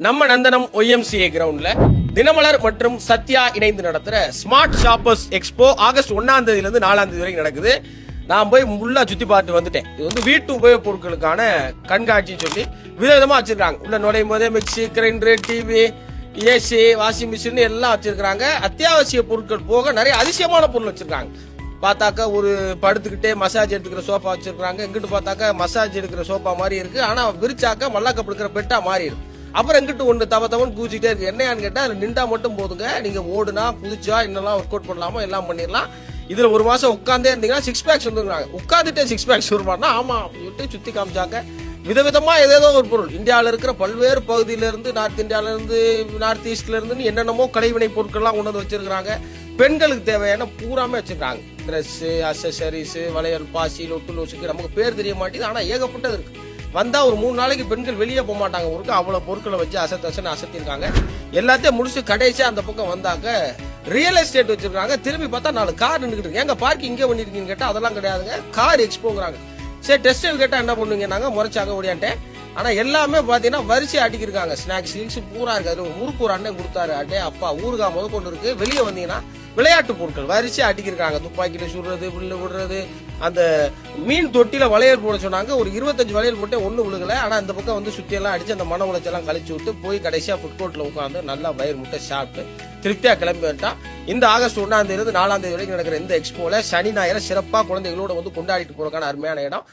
நம்ம நந்தனம் OMCA கிரவுண்ட்ல தினமலர் மற்றும் சத்யா இணைந்து நடத்துற ஸ்மார்ட் ஷாப்பர்ஸ் எக்ஸ்போ ஆகஸ்ட் 1ஆம் தேதியிலிருந்து 4ஆம் தேதி வரைக்கும் நடக்குது. நான் போய் முள்ளா சுத்தி பார்த்து வந்துட்டேன். இது வந்து வீட்டு உபயோக பொருட்களுக்கான கண்காட்சின்னு சொல்லி விதவிதமா வச்சிருக்காங்க. உள்ள நுழையும் போதே mixie, grinder, TV, AC, washing machine எல்லாம் வச்சிருக்காங்க. அத்தியாவசிய பொருட்கள் போக நிறைய அதிசயமான பொருள் வச்சிருக்காங்க. பார்த்தாக்கா ஒரு படுத்துக்கிட்டே மசாஜ் எடுத்துக்கிற சோஃபா வச்சிருக்காங்க. எங்கிட்டு பார்த்தாக்கா மசாஜ் எடுக்கிற சோஃபா மாதிரி இருக்கு. ஆனா விரிச்சாக்க மல்லாக்கப் எடுக்கிற பெட்டா மாறி இருக்கு. அப்புறம் எங்கிட்ட ஒன்று தவன் கூச்சிட்டே இருக்கு. என்னையான்னு கேட்டா அதுல நின்றா மட்டும் போதுங்க. நீங்க ஓடுனா குதிச்சா இன்னெல்லாம் ஒர்க் அவுட் பண்ணலாமோ எல்லாம் பண்ணிடலாம். இதுல ஒரு மாசம் உட்காந்தே இருந்தீங்கன்னா 6 பேக்ஸ் வந்துருக்காங்க. உட்காந்துட்டே 6 பேக்ஸ் வருமானா ஆமா அப்படின்னு சொல்லிட்டு சுத்தி காமிச்சாங்க. விதவிதமா ஏதேதோ ஒரு பொருள் இந்தியாவில இருக்கிற பல்வேறு பகுதியில இருந்து, நார்த் இந்தியால இருந்து, நார்த் ஈஸ்ட்ல இருந்து என்னென்னமோ கலைவினை பொருட்கள்லாம் கொண்டு வந்து வச்சிருக்காங்க. பெண்களுக்கு தேவையான பூராமே வச்சிருக்காங்க. ட்ரெஸ், அக்சசரிஸ், வளையல், பாசி, லொட்டு லோசுக்கு நமக்கு பேர் தெரிய மாட்டேங்குது. ஆனா ஏகப்பட்டது இருக்கு. வந்தா ஒரு 3 நாளைக்கு பெண்கள் வெளியே போக மாட்டாங்க. ஊருக்கு அவ்வளவு பொருட்களை வச்சு அசத்திருக்காங்க. எல்லாத்தையும் முடிச்சு கடைசியா அந்த பக்கம் வந்தாக்க ரியல் எஸ்டேட் வச்சிருக்காங்க. திரும்பி பார்த்தா 4 கார் நின்றுட்டு இருக்கு. எங்க பார்க்கிங் இங்கே பண்ணிருக்கீங்கன்னு கேட்டா அதெல்லாம் கிடையாதுங்க, கார் எக்ஸ்போங்கிறாங்க. சரி டெஸ்ட் கேட்டா என்ன பண்ணுவீங்க? நாங்க முறைச்சாங்க ஓடியான்ட்டேன். ஆனா எல்லாமே பாத்தீங்கன்னா வரிசை அடிக்கிருக்காங்க. ஸ்நாக்ஸ் கிங்ஸ் பூரா இருக்கு. அது முறுக்கு ஒரு அண்ணன் கொடுத்தாரு. அட்டே அப்பா ஊருகா முத கொண்டு இருக்கு. வெளியே வந்தீங்கன்னா விளையாட்டு பொருட்கள் வரிசை அடிக்கிருக்காங்க. துப்பாக்கியில சுடுறது, வில்லு விடுறது, அந்த மீன் தொட்டில வளையல் போட சொன்னாங்க. ஒரு 25 வளையல் போட்டே ஒண்ணு விழுகல. ஆனா அந்த பக்கம் வந்து சுத்தி எல்லாம் அடிச்சு அந்த மன உளைச்செல்லாம் கழிச்சு விட்டு போய் கடைசியா ஃபுட் கோர்ட்ல உட்காந்து நல்லா வயிறு முட்டை சாப்பிட்டு திருப்தியா கிளம்பி வந்துட்டான். இந்த ஆகஸ்ட் 1ஆம் தேதி 4ஆம் தேதி வரைக்கும் நடக்கிற இந்த எக்ஸ்போல சனி ஞாயிறு சிறப்பா குழந்தைகளோட வந்து கொண்டாடிட்டு போறதுக்கான அருமையான இடம்.